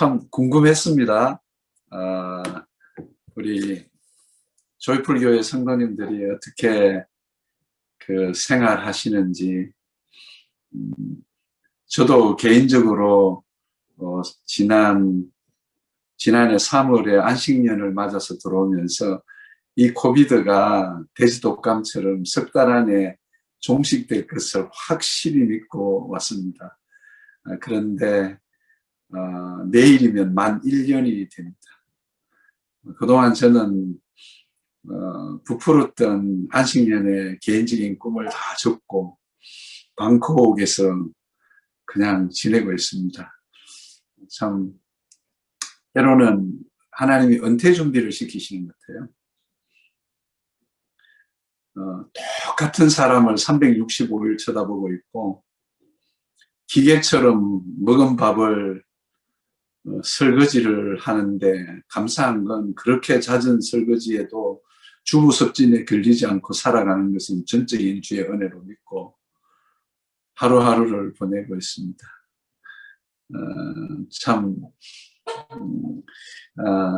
참 궁금했습니다. 아, 우리 조이풀교회 성도님들이 어떻게 그 생활하시는지. 음, 저도 개인적으로 지난해 3월에 안식년을 맞아서 들어오면서 이 코비드가 돼지독감처럼 석 달 안에 종식될 것을 확실히 믿고 왔습니다. 그런데 내일이면 만 1년이 됩니다. 그동안 저는 부풀었던 안식년의 개인적인 꿈을 다 접고 방콕에서 그냥 지내고 있습니다. 참 때로는 하나님이 은퇴 준비를 시키시는 것 같아요. 똑같은 사람을 365일 쳐다보고 있고 기계처럼 먹은 밥을 설거지를 하는데, 감사한 건 그렇게 잦은 설거지에도 주부섭진에 걸리지 않고 살아가는 것은 전적인 주의 은혜로 믿고 하루하루를 보내고 있습니다.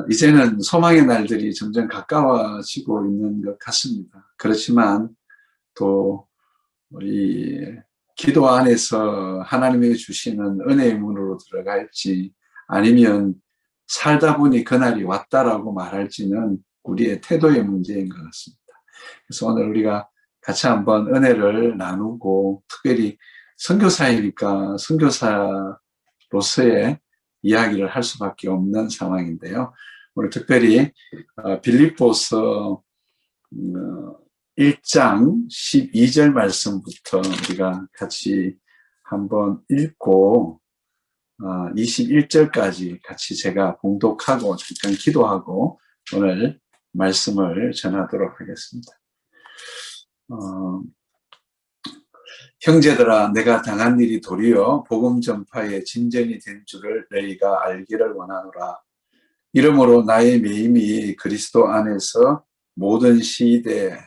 이제는 소망의 날들이 점점 가까워지고 있는 것 같습니다. 그렇지만 또 이 기도 안에서 하나님이 주시는 은혜의 문으로 들어갈지, 아니면 살다 보니 그날이 왔다라고 말할지는 우리의 태도의 문제인 것 같습니다. 그래서 오늘 우리가 같이 한번 은혜를 나누고, 특별히 선교사이니까 선교사로서의 이야기를 할 수밖에 없는 상황인데요. 오늘 특별히 빌립보서 1장 12절 말씀부터 우리가 같이 한번 읽고 21절까지 같이 제가 봉독하고 잠깐 기도하고 오늘 말씀을 전하도록 하겠습니다. 형제들아, 내가 당한 일이 도리어 복음 전파의 진전이 된 줄을 너희가 알기를 원하노라. 이러므로 나의 매임이 그리스도 안에서 모든 시대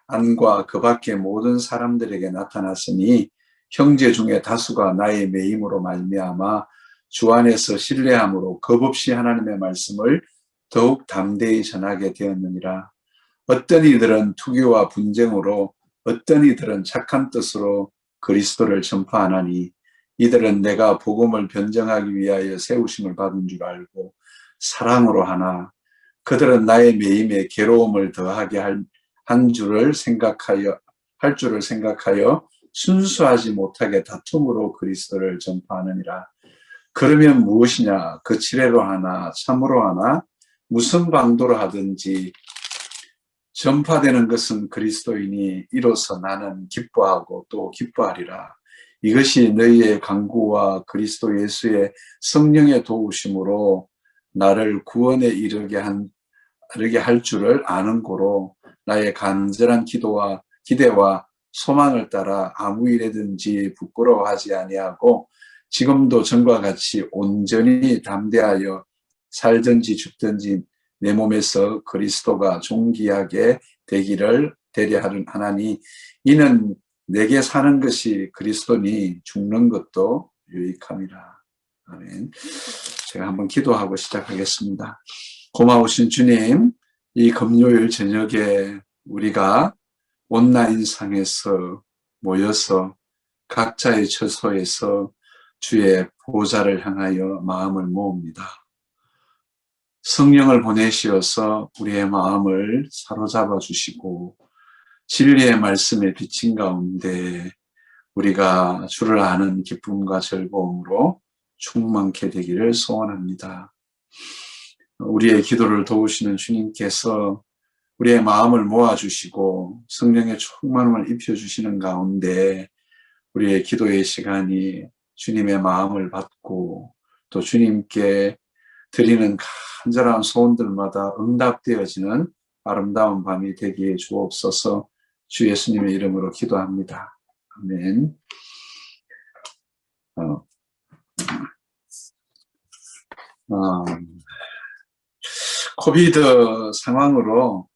안과 그 밖의 모든 사람들에게 나타났으니, 형제 중에 다수가 나의 매임으로 말미암아 주 안에서 신뢰함으로 겁없이 하나님의 말씀을 더욱 담대히 전하게 되었느니라. 어떤 이들은 투기와 분쟁으로, 어떤 이들은 착한 뜻으로 그리스도를 전파하나니, 이들은 내가 복음을 변정하기 위하여 세우심을 받은 줄 알고 사랑으로 하나, 그들은 나의 매임에 괴로움을 더하게 할 줄을 생각하여 순수하지 못하게 다툼으로 그리스도를 전파하느니라. 그러면 무엇이냐? 거칠애로 하나 참으로 하나 무슨 방도로 하든지 전파되는 것은 그리스도이니, 이로써 나는 기뻐하고 또 기뻐하리라. 이것이 너희의 간구와 그리스도 예수의 성령의 도우심으로 나를 구원에 이르게 할 줄을 아는 고로, 나의 간절한 기대와 소망을 따라 아무 일에든지 부끄러워하지 아니하고 지금도 전과 같이 온전히 담대하여 살든지 죽든지 내 몸에서 그리스도가 존귀하게 되려 하나니, 이는 내게 사는 것이 그리스도니 죽는 것도 유익함이라. 아멘. 제가 한번 기도하고 시작하겠습니다. 고마우신 주님, 이 금요일 저녁에 우리가 온라인상에서 모여서 각자의 처소에서 주의 보좌를 향하여 마음을 모읍니다. 성령을 보내시어서 우리의 마음을 사로잡아 주시고 진리의 말씀에 비친 가운데 우리가 주를 아는 기쁨과 즐거움으로 충만케 되기를 소원합니다. 우리의 기도를 도우시는 주님께서 우리의 마음을 모아주시고 성령의 충만함을 입혀주시는 가운데 우리의 기도의 시간이 주님의 마음을 받고 또 주님께 드리는 간절한 소원들마다 응답되어지는 아름다운 밤이 되기에 주옵소서. 주 예수님의 이름으로 기도합니다. 아멘. 코비드 상황으로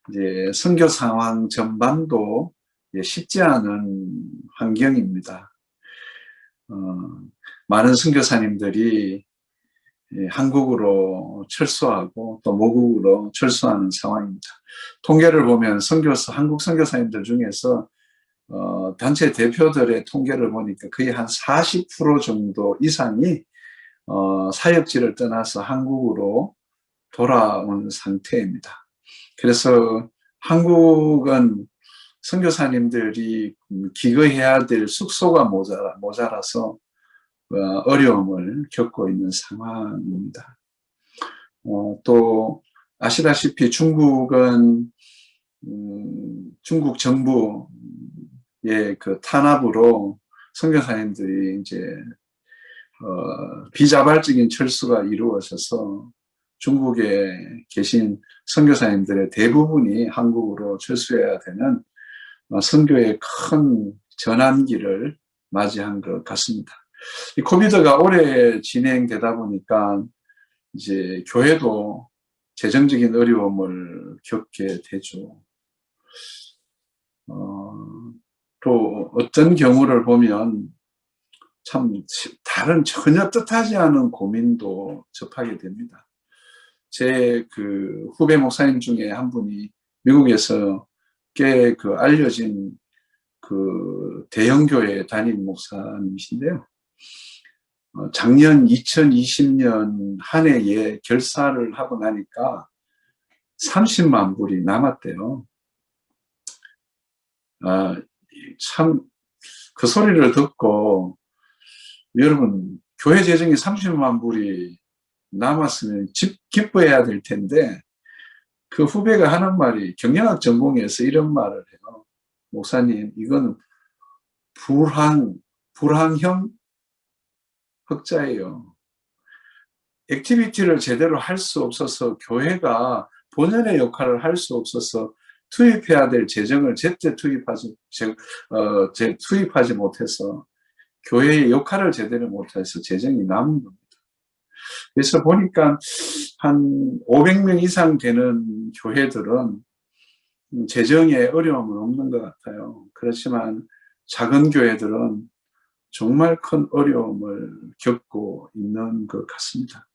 이제 선교 상황 전반도 쉽지 않은 환경입니다. 많은 선교사님들이 한국으로 철수하고 또 모국으로 철수하는 상황입니다. 통계를 보면 한국 선교사님들 중에서 단체 대표들의 통계를 보니까 거의 한 40% 정도 이상이 사역지를 떠나서 한국으로 돌아온 상태입니다. 그래서 한국은 선교사님들이 기거해야 될 숙소가 모자라서 어려움을 겪고 있는 상황입니다. 또 아시다시피 중국은 중국 정부의 그 탄압으로 선교사님들이 이제 비자발적인 철수가 이루어져서 중국에 계신 선교사님들의 대부분이 한국으로 철수해야 되는 선교의 큰 전환기를 맞이한 것 같습니다. 이 코비드가 오래 진행되다 보니까 이제 교회도 재정적인 어려움을 겪게 되죠. 또 어떤 경우를 보면 참 다른 전혀 뜻하지 않은 고민도 접하게 됩니다. 제 그 후배 목사님 중에 한 분이 미국에서 꽤 그 알려진 그 대형교회 담임 목사님이신데요. 작년 2020년 한 해에 결사를 하고 나니까 30만 불이 남았대요. 참 그 소리를 듣고 여러분 교회 재정이 30만 불이 남았으면 기뻐해야 될 텐데 그 후배가 하는 말이 경영학 전공에서 이런 말을 해요. 목사님 이건 불황형 흑자예요. 액티비티를 제대로 할 수 없어서 교회가 본연의 역할을 할 수 없어서 투입해야 될 재정을 제때 투입하지 못해서 교회의 역할을 제대로 못해서 재정이 남은 겁니다. 그래서 보니까 한 500명 이상 되는 교회들은 재정에 어려움은 없는 것 같아요. 그렇지만 작은 교회들은 정말 큰 어려움을 겪고 있는 것 같습니다.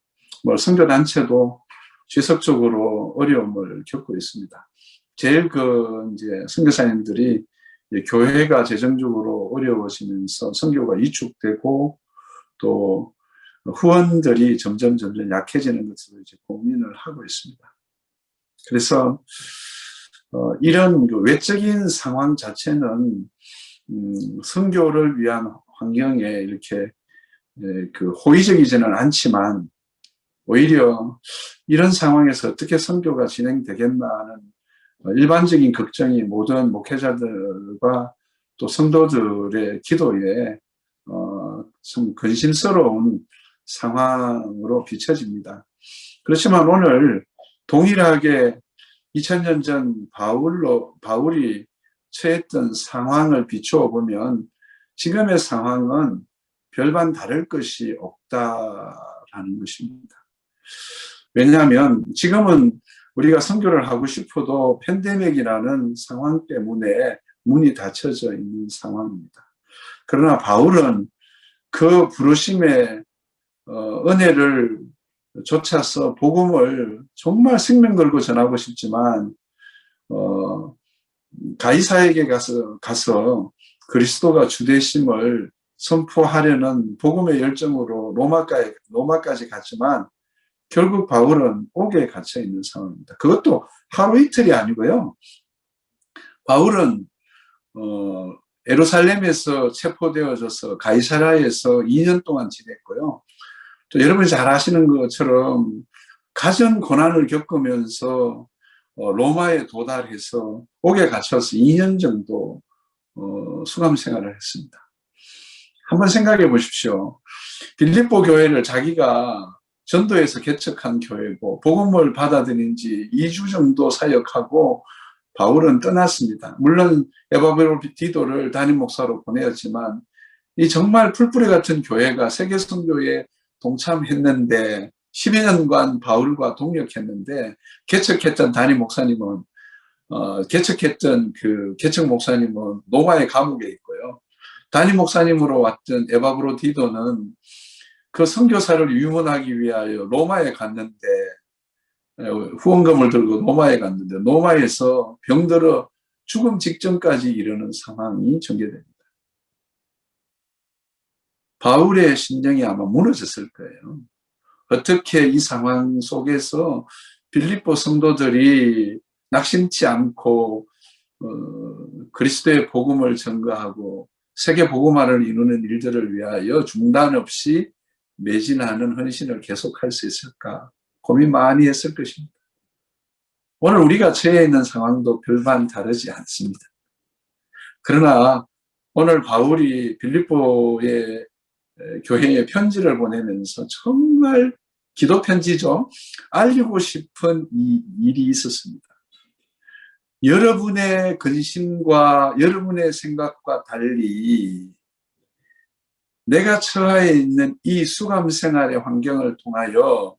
선교단체도 지속적으로 어려움을 겪고 있습니다. 제일 이제 선교사님들이 교회가 재정적으로 어려워지면서 선교가 위축되고 또 후원들이 점점 약해지는 것으로 이제 고민을 하고 있습니다. 그래서 이런 외적인 상황 자체는 선교를 위한 환경에 이렇게 그 호의적이지는 않지만 오히려 이런 상황에서 어떻게 선교가 진행되겠나 하는 일반적인 걱정이 모든 목회자들과 또 성도들의 기도에 좀 근심스러운 상황으로 비춰집니다. 그렇지만 오늘 동일하게 2000년 전 바울이 처했던 상황을 비추어 보면 지금의 상황은 별반 다를 것이 없다라는 것입니다. 왜냐하면 지금은 우리가 선교를 하고 싶어도 팬데믹이라는 상황 때문에 문이 닫혀져 있는 상황입니다. 그러나 바울은 그 부르심의 은혜를 좇아서 복음을 정말 생명 걸고 전하고 싶지만 가이사에게 가서 그리스도가 주되심을 선포하려는 복음의 열정으로 로마까지 갔지만 결국 바울은 옥에 갇혀 있는 상황입니다. 그것도 하루 이틀이 아니고요. 바울은 예루살렘에서 체포되어져서 가이사라에서 2년 동안 지냈고요. 또 여러분이 잘 아시는 것처럼 가전 고난을 겪으면서 로마에 도달해서 옥에 갇혀서 2년 정도 수감 생활을 했습니다. 한번 생각해 보십시오. 빌립보 교회를 자기가 전도에서 개척한 교회고 복음을 받아들인 지 2주 정도 사역하고 바울은 떠났습니다. 물론 에바브로디도를 담임 목사로 보내었지만 이 정말 풀뿌리 같은 교회가 세계 선교에 동참했는데 12 년간 바울과 동역했는데 개척했던 담임 목사님은 개척했던 그 개척 목사님은 로마의 감옥에 있고요. 담임 목사님으로 왔던 에바브로디도는 그 선교사를 유문하기 위하여 로마에 갔는데, 후원금을 들고 로마에 갔는데 로마에서 병들어 죽음 직전까지 이르는 상황이 전개됩니다. 바울의 심정이 아마 무너졌을 거예요. 어떻게 이 상황 속에서 빌립보 성도들이 낙심치 않고 그리스도의 복음을 전가하고 세계 복음화를 이루는 일들을 위하여 중단 없이 매진하는 헌신을 계속할 수 있을까 고민 많이 했을 것입니다. 오늘 우리가 처해 있는 상황도 별반 다르지 않습니다. 그러나 오늘 바울이 빌립보의 교회에 편지를 보내면서 정말 기도 편지죠. 알리고 싶은 이 일이 있었습니다. 여러분의 근심과 여러분의 생각과 달리 내가 처해 있는 이 수감 생활의 환경을 통하여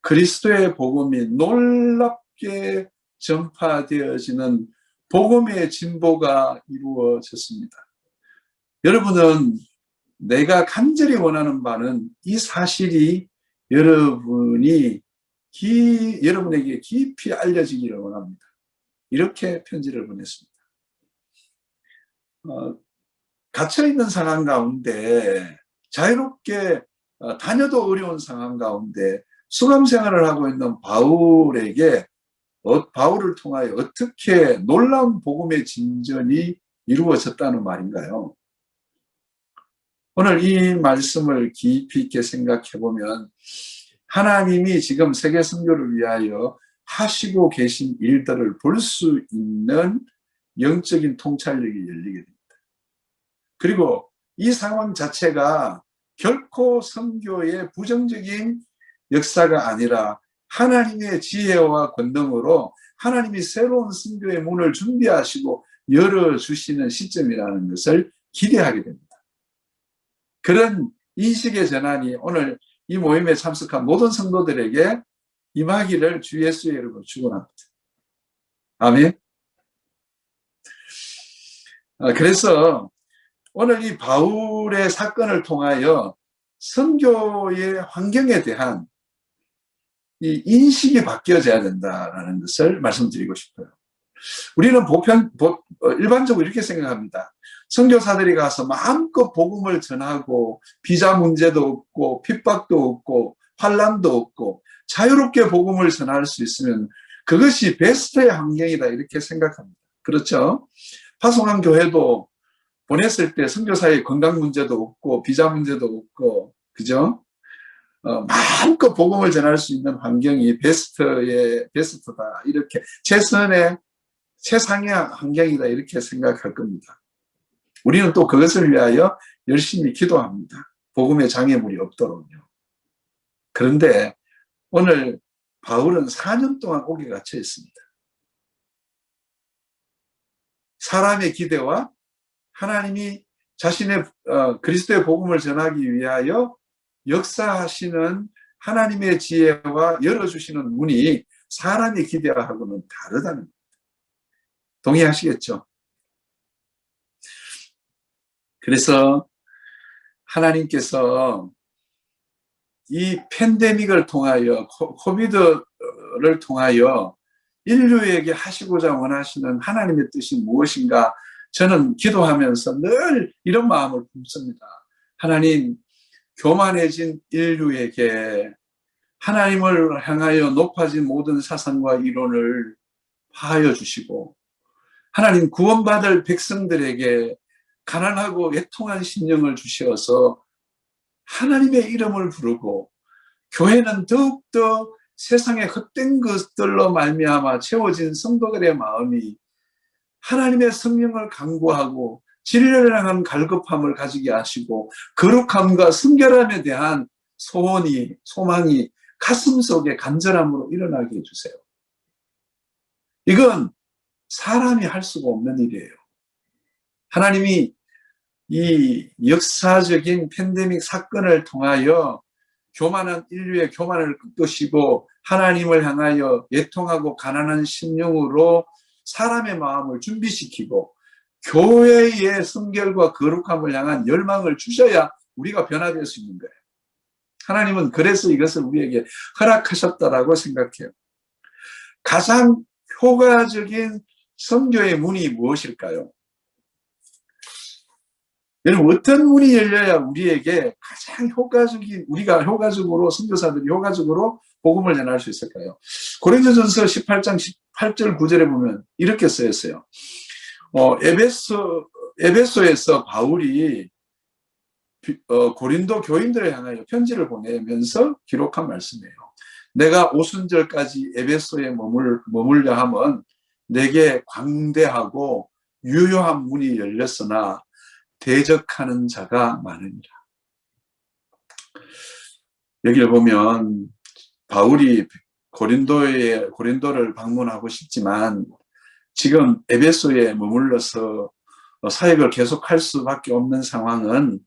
그리스도의 복음이 놀랍게 전파되어지는 복음의 진보가 이루어졌습니다. 여러분은 내가 간절히 원하는 바는 이 사실이 여러분에게 깊이 알려지기를 원합니다. 이렇게 편지를 보냈습니다. 갇혀있는 상황 가운데 자유롭게 다녀도 어려운 상황 가운데 수감생활을 하고 있는 바울에게 바울을 통하여 어떻게 놀라운 복음의 진전이 이루어졌다는 말인가요? 오늘 이 말씀을 깊이 있게 생각해 보면 하나님이 지금 세계 선교를 위하여 하시고 계신 일들을 볼 수 있는 영적인 통찰력이 열리게 됩니다. 그리고 이 상황 자체가 결코 선교의 부정적인 역사가 아니라 하나님의 지혜와 권능으로 하나님이 새로운 선교의 문을 준비하시고 열어주시는 시점이라는 것을 기대하게 됩니다. 그런 인식의 전환이 오늘 이 모임에 참석한 모든 성도들에게 임하기를 주 예수의 이름으로 축원합니다. 아멘. 그래서 오늘 이 바울의 사건을 통하여 선교의 환경에 대한 이 인식이 바뀌어져야 된다는 것을 말씀드리고 싶어요. 우리는 일반적으로 이렇게 생각합니다. 선교사들이 가서 마음껏 복음을 전하고 비자 문제도 없고 핍박도 없고 환난도 없고 자유롭게 복음을 전할 수 있으면 그것이 베스트의 환경이다 이렇게 생각합니다. 그렇죠? 파송한 교회도 보냈을 때 선교사의 건강 문제도 없고 비자 문제도 없고 그죠? 마음껏 복음을 전할 수 있는 환경이 베스트다 이렇게 최상의 환경이다 이렇게 생각할 겁니다. 우리는 또 그것을 위하여 열심히 기도합니다. 복음의 장애물이 없도록요. 그런데 오늘 바울은 4년 동안 옥에 갇혀 있습니다. 사람의 기대와 하나님이 자신의 그리스도의 복음을 전하기 위하여 역사하시는 하나님의 지혜와 열어주시는 문이 사람의 기대하고는 다르다는 겁니다. 동의하시겠죠? 그래서 하나님께서 이 팬데믹을 통하여 코비드를 통하여 인류에게 하시고자 원하시는 하나님의 뜻이 무엇인가 저는 기도하면서 늘 이런 마음을 품습니다. 하나님, 교만해진 인류에게 하나님을 향하여 높아진 모든 사상과 이론을 파하여 주시고 하나님 구원받을 백성들에게 가난하고 애통한 심령을 주셔서 하나님의 이름을 부르고 교회는 더욱더 세상의 헛된 것들로 말미암아 채워진 성도들의 마음이 하나님의 성령을 간구하고 진리를 향한 갈급함을 가지게 하시고 거룩함과 순결함에 대한 소망이 가슴속에 간절함으로 일어나게 해주세요. 이건 사람이 할 수가 없는 일이에요. 하나님이 이 역사적인 팬데믹 사건을 통하여 교만한 인류의 교만을 끄시고 하나님을 향하여 애통하고 가난한 심령으로 사람의 마음을 준비시키고 교회의 순결과 거룩함을 향한 열망을 주셔야 우리가 변화될 수 있는 거예요. 하나님은 그래서 이것을 우리에게 허락하셨다라고 생각해요. 가장 효과적인 선교의 문이 무엇일까요? 여러분, 어떤 문이 열려야 우리에게 가장 효과적인, 우리가 효과적으로, 선교사들이 효과적으로 복음을 전할 수 있을까요? 고린도전서 18장 18절 9절에 보면 이렇게 쓰였어요. 에베소에서 바울이 고린도 교인들을 향하여 편지를 보내면서 기록한 말씀이에요. 내가 오순절까지 에베소에 머물려 함은 내게 광대하고 유효한 문이 열렸으나 대적하는 자가 많으니라. 여기를 보면 바울이 고린도를 방문하고 싶지만 지금 에베소에 머물러서 사역을 계속할 수밖에 없는 상황은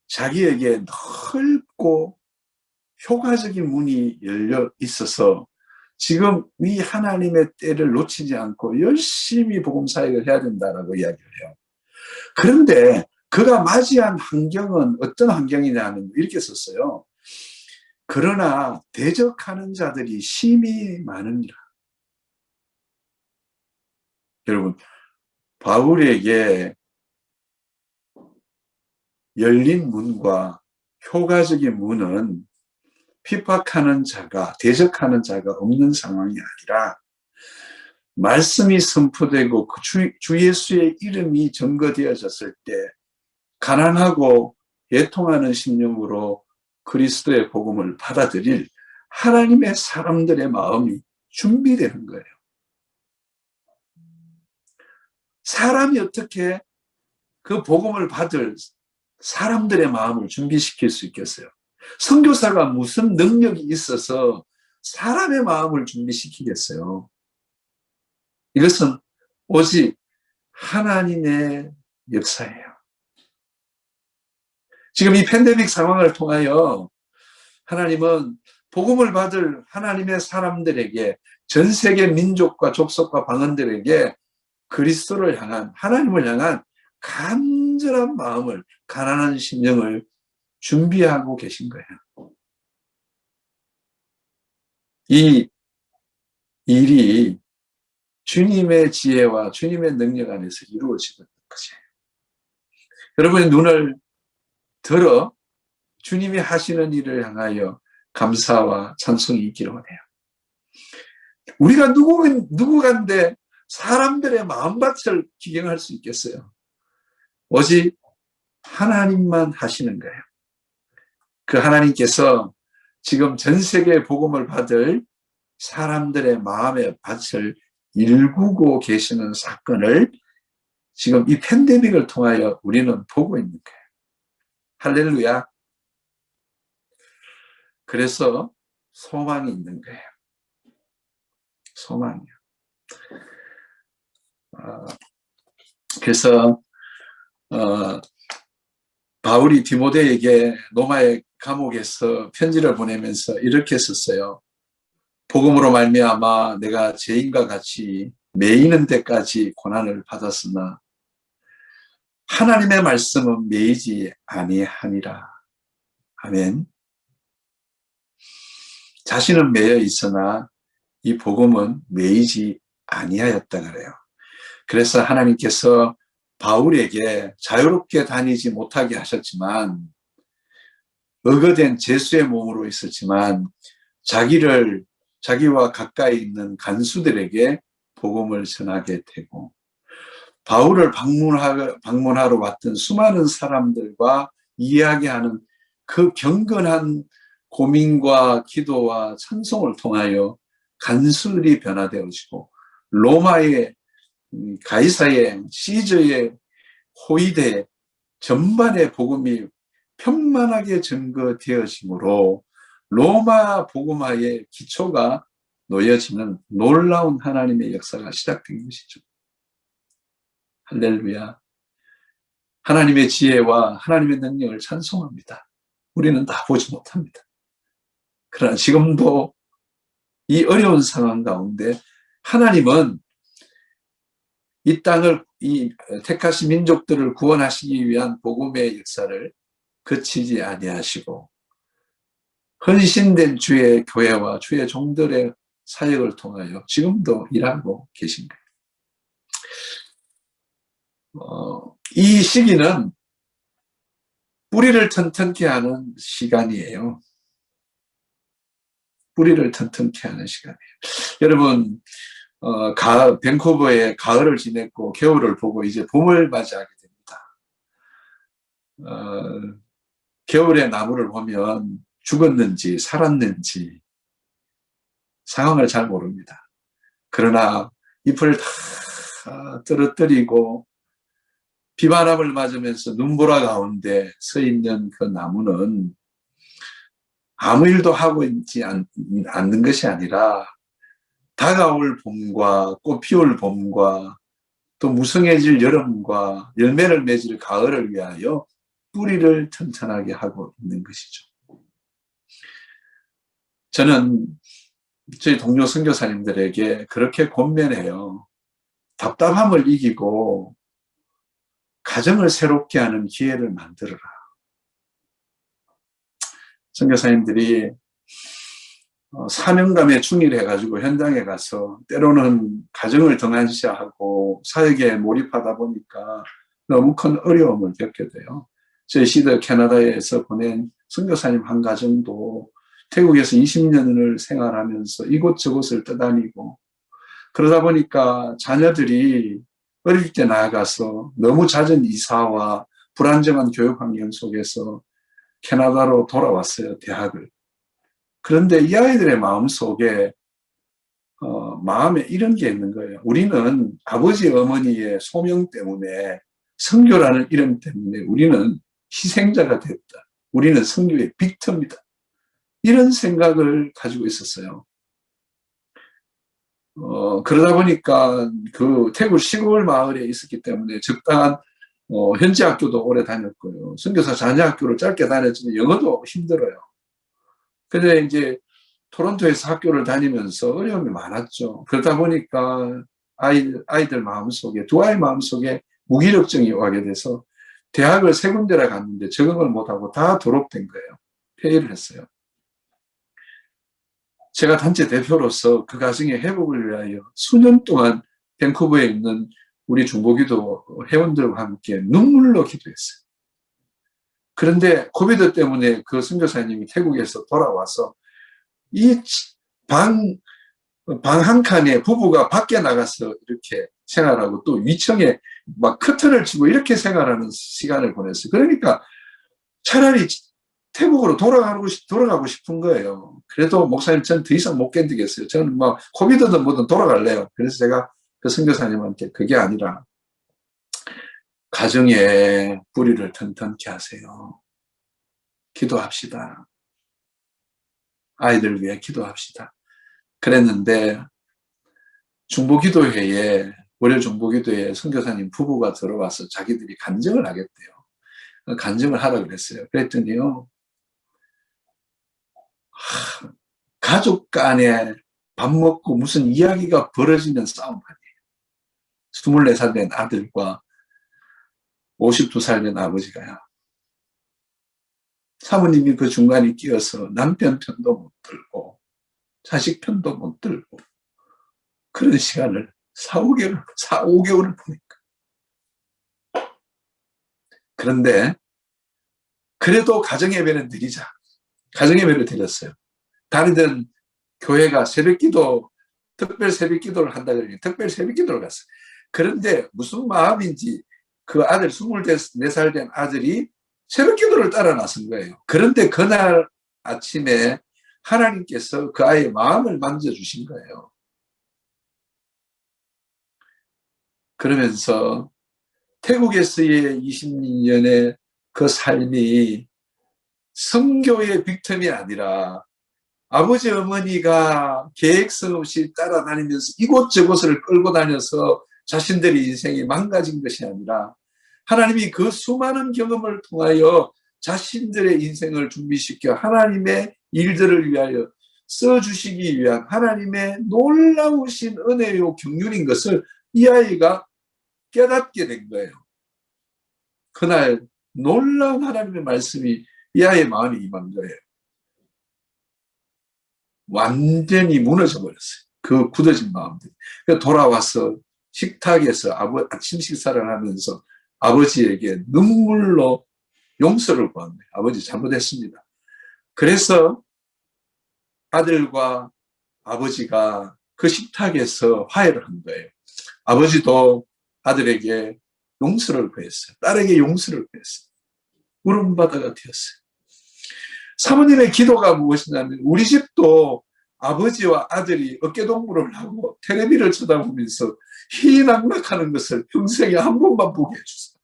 자기에게 넓고 효과적인 문이 열려 있어서 지금 이 하나님의 때를 놓치지 않고 열심히 복음 사역을 해야 된다라고 이야기를 해요. 그런데 그가 맞이한 환경은 어떤 환경이냐면 이렇게 썼어요. 그러나 대적하는 자들이 심히 많으니라. 여러분, 바울에게 열린 문과 효과적인 문은 핍박하는 자가, 대적하는 자가 없는 상황이 아니라 말씀이 선포되고 주 예수의 이름이 증거되어졌을 때 가난하고 애통하는 심령으로 그리스도의 복음을 받아들일 하나님의 사람들의 마음이 준비되는 거예요. 사람이 어떻게 그 복음을 받을 사람들의 마음을 준비시킬 수 있겠어요? 선교사가 무슨 능력이 있어서 사람의 마음을 준비시키겠어요? 이것은 오직 하나님의 역사예요. 지금 이 팬데믹 상황을 통하여 하나님은 복음을 받을 하나님의 사람들에게, 전 세계 민족과 족속과 방언들에게 그리스도를 향한, 하나님을 향한 간절한 마음을, 가난한 심령을 준비하고 계신 거예요. 이 일이 주님의 지혜와 주님의 능력 안에서 이루어지는 것이에요. 여러분의 눈을 들어 주님이 하시는 일을 향하여 감사와 찬송이 있기를 원해요. 우리가 누구간데 사람들의 마음밭을 기경할 수 있겠어요? 오직 하나님만 하시는 거예요. 그 하나님께서 지금 전 세계 복음을 받을 사람들의 마음의 밭을 일구고 계시는 사건을 지금 이 팬데믹을 통하여 우리는 보고 있는 거예요. 할렐루야. 그래서 소망이 있는 거예요. 소망이요. 그래서 바울이 디모데에게 로마의 감옥에서 편지를 보내면서 이렇게 썼어요. 복음으로 말미암아 내가 죄인과 같이 매이는 데까지 고난을 받았으나 하나님의 말씀은 매이지 아니하니라. 아멘. 자신은 매여 있으나 이 복음은 매이지 아니하였다 그래요. 그래서 하나님께서 바울에게 자유롭게 다니지 못하게 하셨지만, 의거된 죄수의 몸으로 있었지만 자기와 가까이 있는 간수들에게 복음을 전하게 되고, 바울을 방문하러 왔던 수많은 사람들과 이야기하는 그 경건한 고민과 기도와 찬송을 통하여 간수들이 변화되어지고, 로마의 가이사의 시저의 호위대 전반의 복음이 편만하게 증거되어지므로 로마 복음화의 기초가 놓여지는 놀라운 하나님의 역사가 시작된 것이죠. 할렐루야. 하나님의 지혜와 하나님의 능력을 찬송합니다. 우리는 다 보지 못합니다. 그러나 지금도 이 어려운 상황 가운데 하나님은 이 땅을, 이 택하신 민족들을 구원하시기 위한 복음의 역사를 그치지 아니하시고 헌신된 주의 교회와 주의 종들의 사역을 통하여 지금도 일하고 계신 거예요. 이 시기는 뿌리를 튼튼케 하는 시간이에요. 뿌리를 튼튼케 하는 시간이에요. 여러분, 밴쿠버에 가을을 지냈고 겨울을 보고 이제 봄을 맞이하게 됩니다. 겨울의 나무를 보면 죽었는지 살았는지 상황을 잘 모릅니다. 그러나 잎을 다 떨어뜨리고 비바람을 맞으면서 눈보라 가운데 서 있는 그 나무는 아무 일도 하고 있지 않는 것이 아니라 다가올 봄과 꽃 피울 봄과 또 무성해질 여름과 열매를 맺을 가을을 위하여 뿌리를 튼튼하게 하고 있는 것이죠. 저는 저희 동료 선교사님들에게 그렇게 권면해요. 답답함을 이기고 가정을 새롭게 하는 기회를 만들어라. 선교사님들이 사명감에 충실해가지고 현장에 가서 때로는 가정을 등한시하고 사역에 몰입하다 보니까 너무 큰 어려움을 겪게 돼요. 저희 시드 캐나다에서 보낸 선교사님 한 가정도 태국에서 20년을 생활하면서 이곳저곳을 떠다니고 그러다 보니까 자녀들이 어릴 때 나아가서 너무 잦은 이사와 불안정한 교육 환경 속에서 캐나다로 돌아왔어요, 대학을. 그런데 이 아이들의 마음속에 마음에 이런 게 있는 거예요. 우리는 아버지 어머니의 소명 때문에 선교라는 이름 때문에 우리는 희생자가 됐다. 우리는 선교의 빅터입니다. 이런 생각을 가지고 있었어요. 그러다 보니까 그 태국 시골 마을에 있었기 때문에 적당한 현지 학교도 오래 다녔고요. 선교사 자녀 학교를 짧게 다녔지만 영어도 힘들어요. 근데 이제 토론토에서 학교를 다니면서 어려움이 많았죠. 그러다 보니까 아이들 마음속에, 두 아이 마음속에 무기력증이 오게 돼서 대학을 세 군데나 갔는데 적응을 못하고 다 드롭된 거예요. 폐회를 했어요. 제가 단체 대표로서 그 가정의 회복을 위하여 수년 동안 밴쿠버에 있는 우리 중보기도 회원들과 함께 눈물로 기도했어요. 그런데 코비드 때문에 그 선교사님이 태국에서 돌아와서 이 방 한 칸에 부부가 밖에 나가서 이렇게 생활하고 또 위층에 막 커튼을 치고 이렇게 생활하는 시간을 보냈어요. 그러니까 차라리 태국으로 돌아가고 싶은 거예요. 그래도 목사님 전 더 이상 못 견디겠어요. 저는 뭐 코비드든 뭐든 돌아갈래요. 그래서 제가 그 선교사님한테 그게 아니라 가정에 뿌리를 튼튼케 하세요. 기도합시다. 아이들 위해 기도합시다. 그랬는데 중보기도회에 월요 중보기도회에 선교사님 부부가 들어와서 자기들이 간증을 하겠대요. 간증을 하라 그랬어요. 그랬더니요. 가족 간에 밥 먹고 무슨 이야기가 벌어지는 싸움 아니에요. 24살 된 아들과 52살 된 아버지가요. 사모님이 그 중간에 끼어서 남편 편도 못 들고 자식 편도 못 들고 그런 시간을 5개월을 보니까. 그런데 그래도 가정예배는 드리자. 가정예배를 드렸어요. 다니던 교회가 새벽기도, 특별 새벽기도를 한다 그러니 특별 새벽기도를 갔어요. 그런데 무슨 마음인지 그 아들 24살 된 아들이 새벽기도를 따라 나선 거예요. 그런데 그날 아침에 하나님께서 그 아이의 마음을 만져주신 거예요. 그러면서 태국에서의 20년의 그 삶이 선교의 빅텀이 아니라 아버지 어머니가 계획성 없이 따라다니면서 이곳저곳을 끌고 다녀서 자신들의 인생이 망가진 것이 아니라 하나님이 그 수많은 경험을 통하여 자신들의 인생을 준비시켜 하나님의 일들을 위하여 써주시기 위한 하나님의 놀라우신 은혜요 경륜인 것을 이 아이가 깨닫게 된 거예요. 그날 놀라운 하나님의 말씀이 이 아이의 마음에 임한 거예요. 완전히 무너져 버렸어요. 그 굳어진 마음들이. 돌아와서 식탁에서 아침 식사를 하면서 아버지에게 눈물로 용서를 구합니다. 아버지 잘못했습니다. 그래서 아들과 아버지가 그 식탁에서 화해를 한 거예요. 아버지도 아들에게 용서를 구했어요. 딸에게 용서를 구했어요. 울음바다가 되었어요. 사모님의 기도가 무엇이냐면 우리 집도 아버지와 아들이 어깨동무를 하고 텔레비를 쳐다보면서 희낙락하는 것을 평생에 한 번만 보게 해주세요.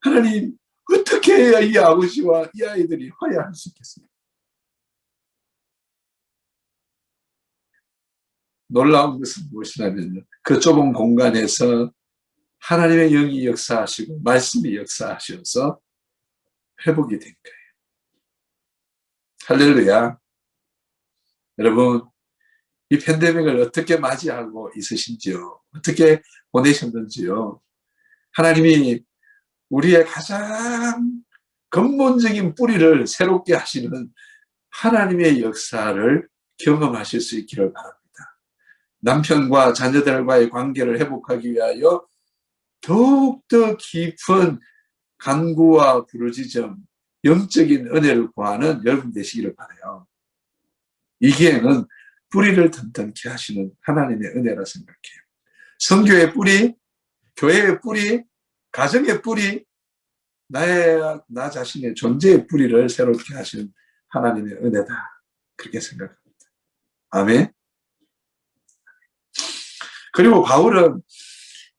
하나님, 어떻게 해야 이 아버지와 이 아이들이 화해할 수 있겠습니까? 놀라운 것은 무엇이냐면 그 좁은 공간에서 하나님의 영이 역사하시고 말씀이 역사하셔서 회복이 된 거예요. 할렐루야. 여러분, 이 팬데믹을 어떻게 맞이하고 있으신지요? 어떻게 보내셨는지요? 하나님이 우리의 가장 근본적인 뿌리를 새롭게 하시는 하나님의 역사를 경험하실 수 있기를 바랍니다. 남편과 자녀들과의 관계를 회복하기 위하여 더욱더 깊은 간구와 부르짖음, 영적인 은혜를 구하는 여러분 되시기를 바라요. 이 기회는 뿌리를 튼튼케 하시는 하나님의 은혜라 생각해요. 선교의 뿌리, 교회의 뿌리, 가정의 뿌리, 나 자신의 존재의 뿌리를 새롭게 하시는 하나님의 은혜다. 그렇게 생각합니다. 아멘. 그리고 바울은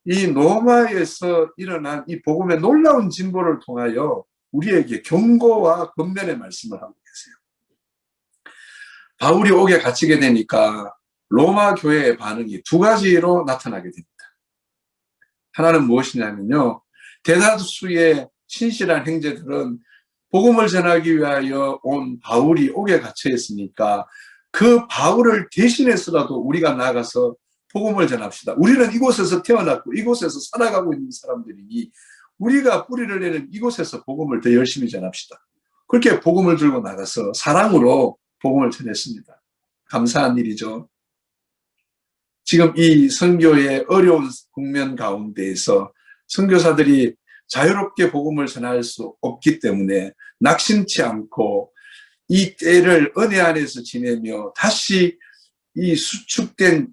이 로마에서 일어난 이 복음의 놀라운 진보를 통하여 우리에게 경고와 권면의 말씀을 하고 계세요. 바울이 옥에 갇히게 되니까 로마 교회의 반응이 두 가지로 나타나게 됩니다. 하나는 무엇이냐면요. 대다수의 신실한 형제들은 복음을 전하기 위하여 온 바울이 옥에 갇혀 있으니까 그 바울을 대신해서라도 우리가 나가서 복음을 전합시다. 우리는 이곳에서 태어났고 이곳에서 살아가고 있는 사람들이니 우리가 뿌리를 내는 이곳에서 복음을 더 열심히 전합시다. 그렇게 복음을 들고 나가서 사랑으로 복음을 전했습니다. 감사한 일이죠. 지금 이 선교의 어려운 국면 가운데에서 선교사들이 자유롭게 복음을 전할 수 없기 때문에 낙심치 않고 이 때를 은혜 안에서 지내며 다시 이 수축된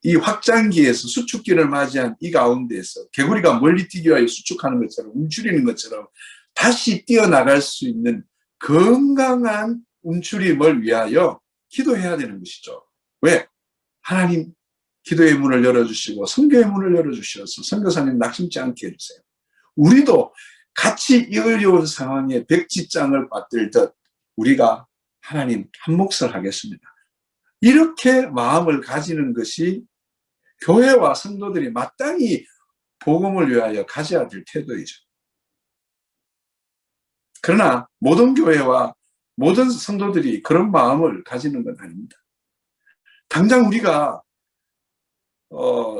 이 확장기에서 수축기를 맞이한 이 가운데에서 개구리가 멀리 뛰기 위하여 수축하는 것처럼 움츠리는 것처럼 다시 뛰어나갈 수 있는 건강한 움츠림을 위하여 기도해야 되는 것이죠. 왜? 하나님 기도의 문을 열어주시고 선교의 문을 열어주셔서 선교사님 낙심치 않게 해주세요. 우리도 같이 이 어려운 상황에 백지장을 받들듯 우리가 하나님 한 몫을 하겠습니다. 이렇게 마음을 가지는 것이 교회와 성도들이 마땅히 복음을 위하여 가져야 될 태도이죠. 그러나 모든 교회와 모든 성도들이 그런 마음을 가지는 건 아닙니다. 당장 우리가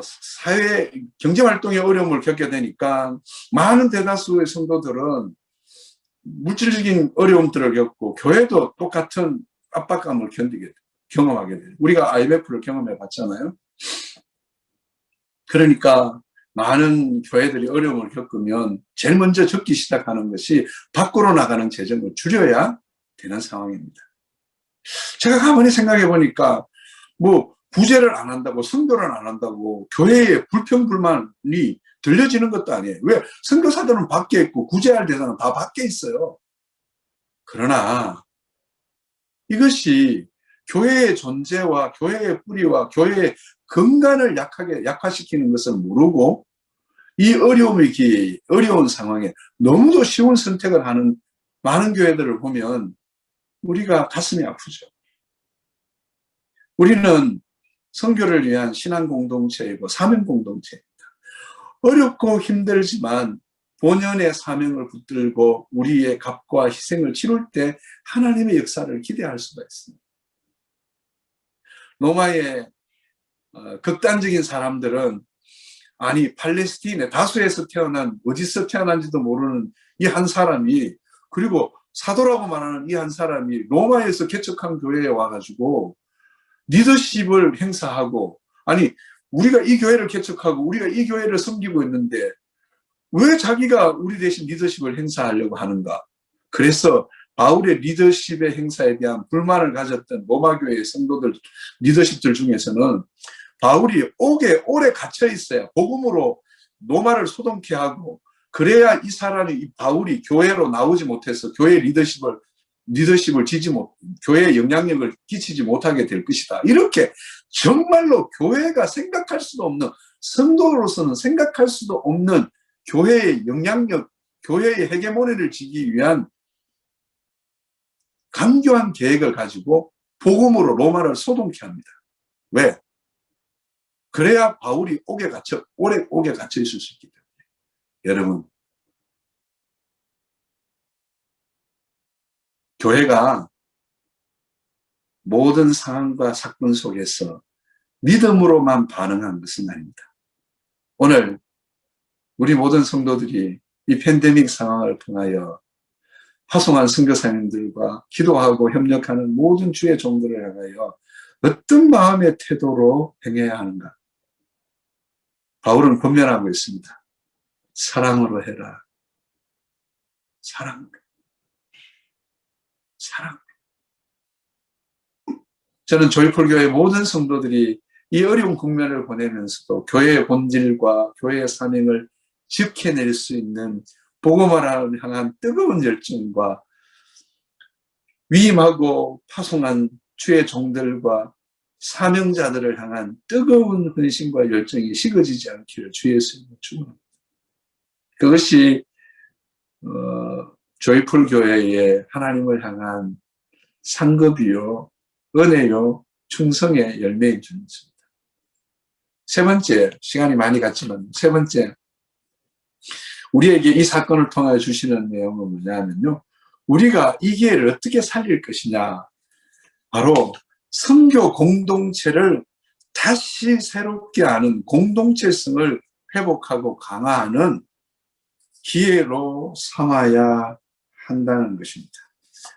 사회 경제활동의 어려움을 겪게 되니까 많은 대다수의 성도들은 물질적인 어려움들을 겪고 교회도 똑같은 압박감을 경험하게 돼요. 우리가 IMF를 경험해 봤잖아요. 그러니까 많은 교회들이 어려움을 겪으면 제일 먼저 적기 시작하는 것이 밖으로 나가는 재정을 줄여야 되는 상황입니다. 제가 가만히 생각해 보니까 구제를 안 한다고 선교를 안 한다고 교회의 불평불만이 들려지는 것도 아니에요. 왜? 선교사들은 밖에 있고 구제할 대상은 다 밖에 있어요. 그러나 이것이 교회의 존재와 교회의 뿌리와 교회의 근간을 약화시키는 것을 모르고 이 어려운 상황에 너무도 쉬운 선택을 하는 많은 교회들을 보면 우리가 가슴이 아프죠. 우리는 선교를 위한 신앙 공동체이고 사명 공동체입니다. 어렵고 힘들지만 본연의 사명을 붙들고 우리의 값과 희생을 치룰 때 하나님의 역사를 기대할 수가 있습니다. 로마의 극단적인 사람들은 아니 팔레스틴의 다수에서 태어난 어디서 태어난지도 모르는 이 한 사람이 그리고 사도라고 말하는 이 한 사람이 로마에서 개척한 교회에 와가지고 리더십을 행사하고, 아니 우리가 이 교회를 개척하고 우리가 이 교회를 섬기고 있는데 왜 자기가 우리 대신 리더십을 행사하려고 하는가? 그래서 바울의 리더십의 행사에 대한 불만을 가졌던 로마 교회의 성도들, 리더십들 중에서는 바울이 오래 갇혀 있어요. 복음으로 로마를 소동케 하고, 그래야 이 사람이, 이 바울이 교회로 나오지 못해서 교회 리더십을 교회에 영향력을 끼치지 못하게 될 것이다. 이렇게 정말로 교회가 생각할 수도 없는, 성도로서는 생각할 수도 없는 교회의 영향력, 교회의 헤게모니를 지기 위한 강교한 계획을 가지고 복음으로 로마를 소동케 합니다. 왜? 그래야 바울이 오래 갇혀 있을 수 있기 때문에. 여러분, 교회가 모든 상황과 사건 속에서 믿음으로만 반응한 것은 아닙니다. 오늘 우리 모든 성도들이 이 팬데믹 상황을 통하여 파송한 선교사님들과 기도하고 협력하는 모든 주의 종들을 향하여 어떤 마음의 태도로 행해야 하는가? 바울은 권면하고 있습니다. 사랑으로 해라. 사랑으로. 저는 조이풀교회 모든 성도들이 이 어려운 국면을 보내면서도 교회의 본질과 교회의 사명을 지켜낼 수 있는 복음을 향한 뜨거운 열정과 위임하고 파송한 주의 종들과 사명자들을 향한 뜨거운 헌신과 열정이 식어지지 않기를 주 예수님을 축원합니다. 그것이 조이풀 교회의 하나님을 향한 상급이요, 은혜요, 충성의 열매인 줄 믿습니다. 세 번째, 시간이 많이 갔지만 세 번째, 우리에게 이 사건을 통해 주시는 내용은 뭐냐면요, 우리가 이 기회를 어떻게 살릴 것이냐, 바로 선교 공동체를 다시 새롭게 하는 공동체성을 회복하고 강화하는 기회로 삼아야 한다는 것입니다.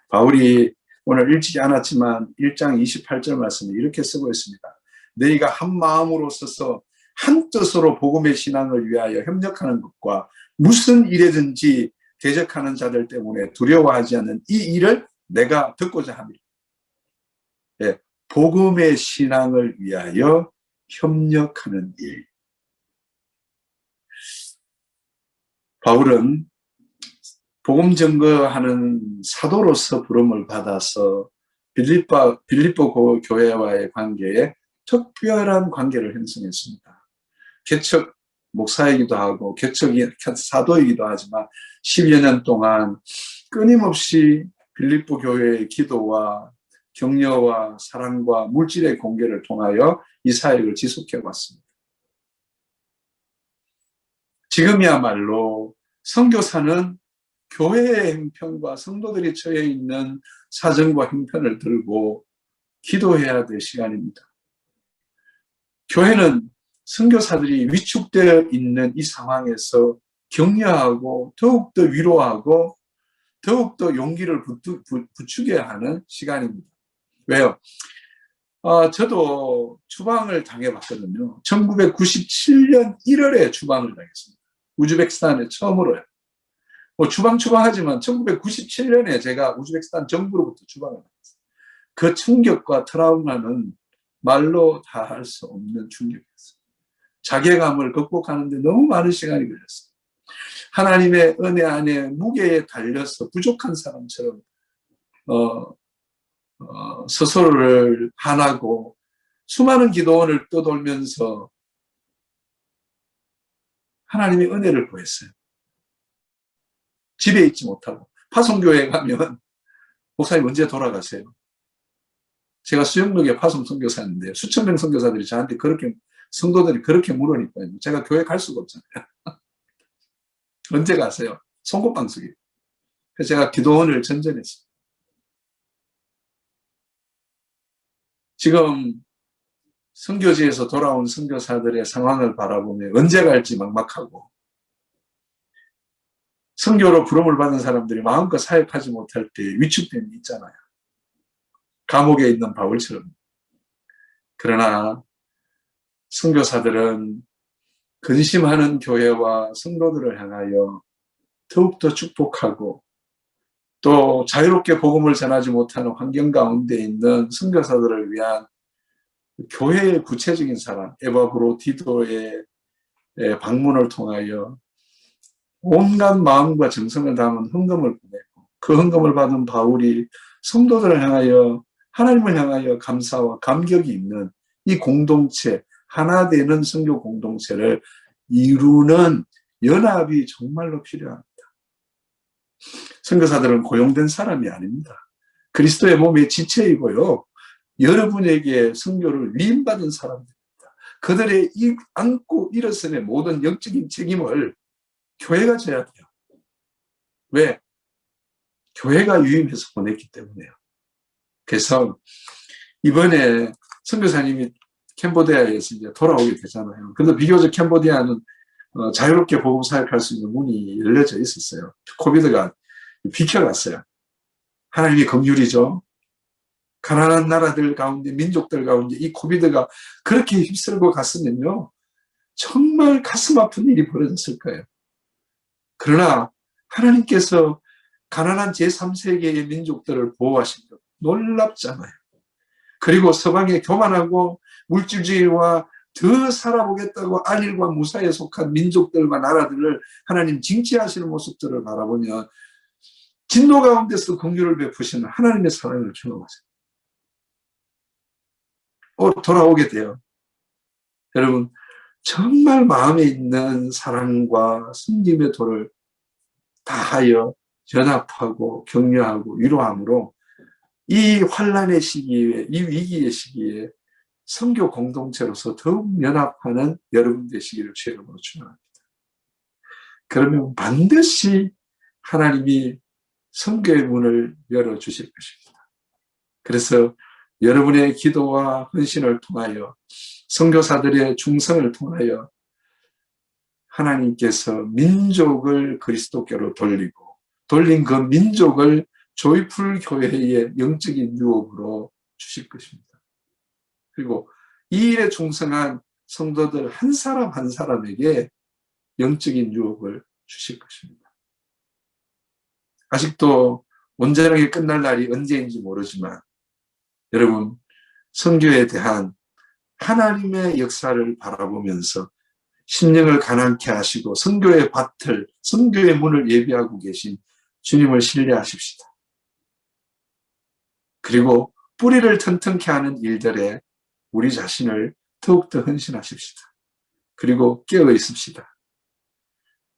바울이 오늘 읽지 않았지만 1장 28절 말씀에 이렇게 쓰고 있습니다. 너희가 한 마음으로 서서 한 뜻으로 복음의 신앙을 위하여 협력하는 것과 무슨 일에든지 대적하는 자들 때문에 두려워하지 않는 이 일을 내가 듣고자 합니다. 예, 복음의 신앙을 위하여 협력하는 일. 바울은 복음 증거하는 사도로서 부름을 받아서 빌립보 교회와의 관계에 특별한 관계를 형성했습니다. 개척 목사이기도 하고 개척 사도이기도 하지만 10여 년 동안 끊임없이 빌립보 교회의 기도와 격려와 사랑과 물질의 공개를 통하여 이 사역을 지속해 왔습니다. 지금이야말로 선교사는 교회의 형편과 성도들이 처해 있는 사정과 형편을 들고 기도해야 될 시간입니다. 교회는 선교사들이 위축되어 있는 이 상황에서 격려하고 더욱더 위로하고 더욱더 용기를 부추겨야 하는 시간입니다. 왜요? 저도 추방을 당해봤거든요. 1997년 1월에 추방을 당했습니다. 우즈베키스탄에 처음으로요. 추방하지만 1997년에 제가 우즈베키스탄 정부로부터 추방을 당했어요. 그 충격과 트라우마는 말로 다 할 수 없는 충격이었어요. 자괴감을 극복하는데 너무 많은 시간이 걸렸어요. 하나님의 은혜 안에 무게에 달려서 부족한 사람처럼 스스로를 반하고 수많은 기도원을 떠돌면서 하나님의 은혜를 구했어요. 집에 있지 못하고 파송교회에 가면 목사님 언제 돌아가세요? 제가 수영록에 파송 선교사인데 수천 명 선교사들이 저한테 그렇게 성도들이 그렇게 물으니까 제가 교회 갈 수가 없잖아요. 언제 가세요? 송곳방석이에요. 그래서 제가 기도원을 전전했어요. 지금 선교지에서 돌아온 선교사들의 상황을 바라보며 언제 갈지 막막하고 선교로 부름을 받은 사람들이 마음껏 사역하지 못할 때 위축됨이 있잖아요. 감옥에 있는 바울처럼. 그러나 선교사들은 근심하는 교회와 성도들을 향하여 더욱더 축복하고 또 자유롭게 복음을 전하지 못하는 환경 가운데 있는 선교사들을 위한 교회의 구체적인 사랑, 에바브로디도의 방문을 통하여 온갖 마음과 정성을 담은 헌금을 보내고 그 헌금을 받은 바울이 성도들을 향하여 하나님을 향하여 감사와 감격이 있는 이 공동체, 하나 되는 선교 공동체를 이루는 연합이 정말로 필요합니다. 선교사들은 고용된 사람이 아닙니다. 그리스도의 몸의 지체이고요. 여러분에게 선교를 위임받은 사람들입니다. 그들의 안고 일어섬의 모든 영적인 책임을 교회가 져야 돼요. 왜? 교회가 위임해서 보냈기 때문에요. 그래서 이번에 선교사님이 캄보디아에서 이제 돌아오게 되잖아요. 그래도 비교적 캄보디아는 자유롭게 복음 사역할 수 있는 문이 열려져 있었어요. 코비드가 비켜갔어요. 하나님이 긍휼이죠. 가난한 나라들 가운데, 민족들 가운데 이 코비드가 그렇게 휩쓸고 갔으면요, 정말 가슴 아픈 일이 벌어졌을 거예요. 그러나 하나님께서 가난한 제3세계의 민족들을 보호하신 것 놀랍잖아요. 그리고 서방의 교만하고 물질주의와 더 살아보겠다고 안일과 무사에 속한 민족들과 나라들을 하나님 징치하시는 모습들을 바라보면 진노 가운데서 긍휼을 베푸시는 하나님의 사랑을 경험하세요. 돌아오게 돼요. 여러분, 정말 마음에 있는 사랑과 섬김의 도를 다하여 연합하고 격려하고 위로함으로 이 환란의 시기에, 이 위기의 시기에 선교 공동체로서 더욱 연합하는 여러분 되시기를 주의 이름으로 축원합니다. 그러면 반드시 하나님이 선교의 문을 열어주실 것입니다. 그래서 여러분의 기도와 헌신을 통하여 선교사들의 중성을 통하여 하나님께서 민족을 그리스도께로 돌린 그 민족을 조이풀 교회의 영적인 유업으로 주실 것입니다. 그리고 이 일에 충성한 성도들 한 사람 한 사람에게 영적인 유업을 주실 것입니다. 아직도 온전하게 끝날 날이 언제인지 모르지만 여러분, 선교에 대한 하나님의 역사를 바라보면서 심령을 가난케 하시고 선교의 밭을, 선교의 문을 예비하고 계신 주님을 신뢰하십시다. 그리고 뿌리를 튼튼케 하는 일들에 우리 자신을 더욱더 헌신하십시다. 그리고 깨어 있읍시다.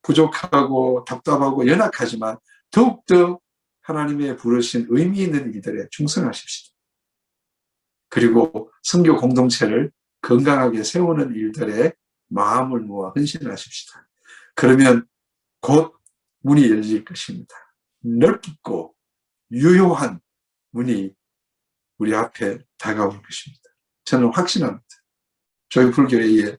부족하고 답답하고 연약하지만 더욱더 하나님의 부르신 의미 있는 일들에 충성하십시다. 그리고 선교 공동체를 건강하게 세우는 일들에 마음을 모아 헌신하십시다. 그러면 곧 문이 열릴 것입니다. 넓고 유효한 문이 우리 앞에 다가올 것입니다. 저는 확신합니다. 조이풀교회의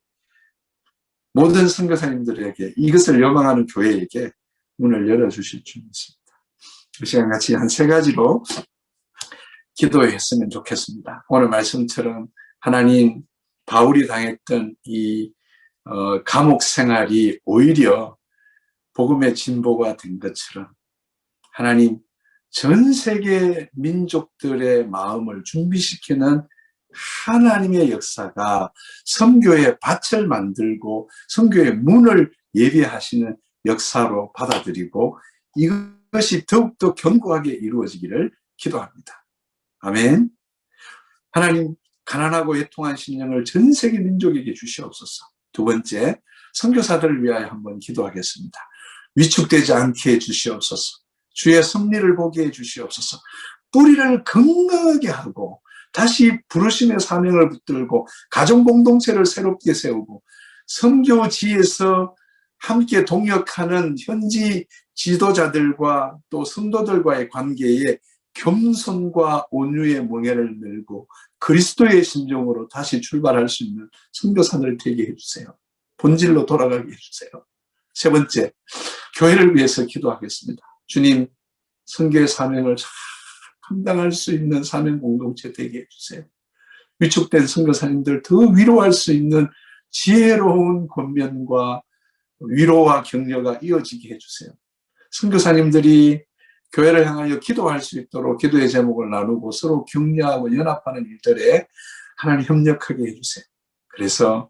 모든 선교사님들에게 이것을 열망하는 교회에게 문을 열어주실 줄 믿습니다. 이 시간 같이 한 3가지로 기도했으면 좋겠습니다. 오늘 말씀처럼 하나님 바울이 당했던 이 감옥 생활이 오히려 복음의 진보가 된 것처럼 하나님 전 세계 민족들의 마음을 준비시키는 하나님의 역사가 선교의 밭을 만들고 선교의 문을 예비하시는 역사로 받아들이고 이것이 더욱더 견고하게 이루어지기를 기도합니다. 아멘. 하나님 가난하고 애통한 심령을 전 세계 민족에게 주시옵소서. 2번째, 선교사들을 위하여 한번 기도하겠습니다. 위축되지 않게 해주시옵소서. 주의 섭리를 보게 해주시옵소서. 뿌리를 건강하게 하고 다시 부르심의 사명을 붙들고 가정공동체를 새롭게 세우고 선교지에서 함께 동역하는 현지 지도자들과 또 성도들과의 관계에 겸손과 온유의 멍에를 메고 그리스도의 심정으로 다시 출발할 수 있는 선교사들 되게 해주세요. 본질로 돌아가게 해주세요. 세 번째, 교회를 위해서 기도하겠습니다. 주님, 선교의 사명을 잘 감당할 수 있는 사명 공동체 되게 해주세요. 위축된 선교사님들 더 위로할 수 있는 지혜로운 권면과 위로와 격려가 이어지게 해주세요. 선교사님들이 교회를 향하여 기도할 수 있도록 기도의 제목을 나누고 서로 격려하고 연합하는 일들에 하나님 협력하게 해주세요. 그래서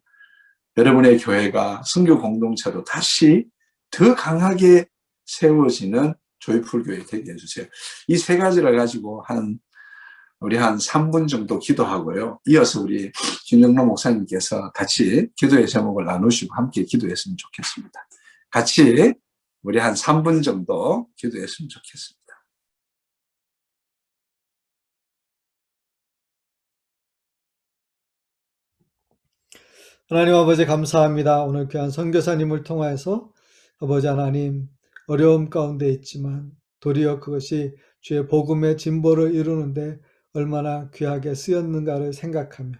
여러분의 교회가 선교 공동체로 다시 더 강하게 세워지는 조이풀 교회 되게 해주세요. 이 세 가지를 가지고 우리 한 3분 정도 기도하고요. 이어서 우리 김영로 목사님께서 같이 기도의 제목을 나누시고 함께 기도했으면 좋겠습니다. 같이 우리 한 3분 정도 기도했으면 좋겠습니다. 하나님 아버지 감사합니다. 오늘 귀한 선교사님을 통하여서 아버지 하나님 어려움 가운데 있지만 도리어 그것이 주의 복음의 진보를 이루는데 얼마나 귀하게 쓰였는가를 생각하며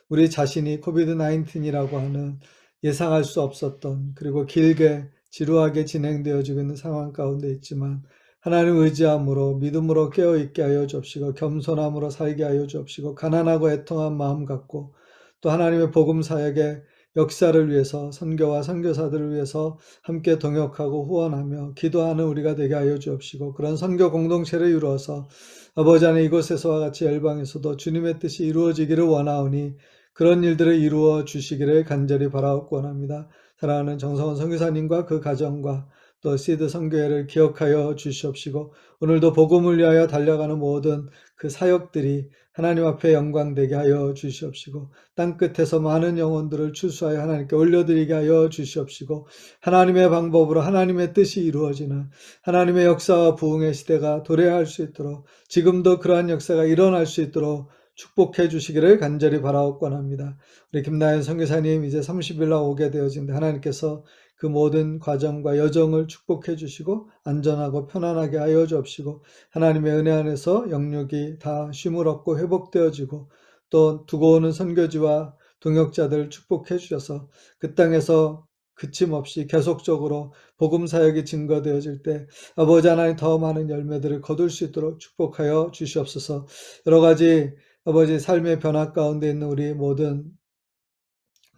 우리 자신이 코비드-19이라고 하는 예상할 수 없었던 그리고 길게 지루하게 진행되어지고 있는 상황 가운데 있지만 하나님 의지함으로 믿음으로 깨어있게 하여 주옵시고 겸손함으로 살게 하여 주옵시고 가난하고 애통한 마음 갖고 또 하나님의 복음 사역의 역사를 위해서 선교와 선교사들을 위해서 함께 동역하고 후원하며 기도하는 우리가 되게 하여 주옵시고 그런 선교 공동체를 이루어서 아버지 하나님 이곳에서와 같이 열방에서도 주님의 뜻이 이루어지기를 원하오니 그런 일들을 이루어 주시기를 간절히 바라옵고 원합니다. 사랑하는 정성원 선교사님과 그 가정과 또 시드 선교회를 기억하여 주시옵시고 오늘도 복음을 위하여 달려가는 모든 그 사역들이 하나님 앞에 영광되게 하여 주시옵시고 땅끝에서 많은 영혼들을 추수하여 하나님께 올려드리게 하여 주시옵시고 하나님의 방법으로 하나님의 뜻이 이루어지는 하나님의 역사와 부흥의 시대가 도래할 수 있도록 지금도 그러한 역사가 일어날 수 있도록 축복해 주시기를 간절히 바라옵고 합니다. 우리 김나연 선교사님 이제 30일 날 오게 되어진데 하나님께서 그 모든 과정과 여정을 축복해 주시고 안전하고 편안하게 하여 주옵시고 하나님의 은혜 안에서 영육이 다 쉼을 얻고 회복되어지고 또 두고 오는 선교지와 동역자들 축복해 주셔서 그 땅에서 그침없이 계속적으로 복음 사역이 증거되어질 때 아버지 하나님 더 많은 열매들을 거둘 수 있도록 축복하여 주시옵소서. 여러 가지 아버지 삶의 변화 가운데 있는 우리 모든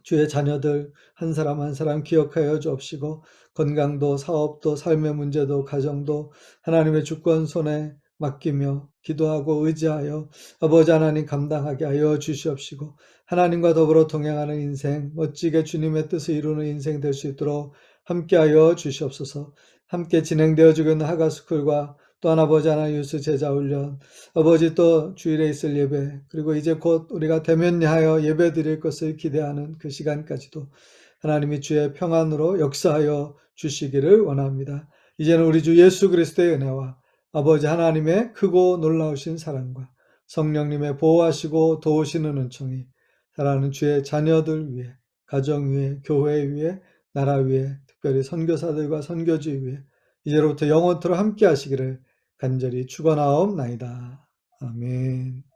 주의 자녀들 한 사람 한 사람 기억하여 주옵시고 건강도 사업도 삶의 문제도 가정도 하나님의 주권 손에 맡기며 기도하고 의지하여 아버지 하나님 감당하게 하여 주시옵시고 하나님과 더불어 동행하는 인생 멋지게 주님의 뜻을 이루는 인생 될 수 있도록 함께하여 주시옵소서. 함께 진행되어지고 있는 하가스쿨과 또한 아버지 하나님 유스 제자훈련 아버지 또 주일에 있을 예배 그리고 이제 곧 우리가 대면하여 예배 드릴 것을 기대하는 그 시간까지도 하나님이 주의 평안으로 역사하여 주시기를 원합니다. 이제는 우리 주 예수 그리스도의 은혜와 아버지 하나님의 크고 놀라우신 사랑과 성령님의 보호하시고 도우시는 은총이 사랑하는 주의 자녀들 위해 가정 위에 교회 위에 나라 위에 특별히 선교사들과 선교지 위에 이제로부터 영원토록 함께 하시기를 간절히 축원하옵나이다. 아멘.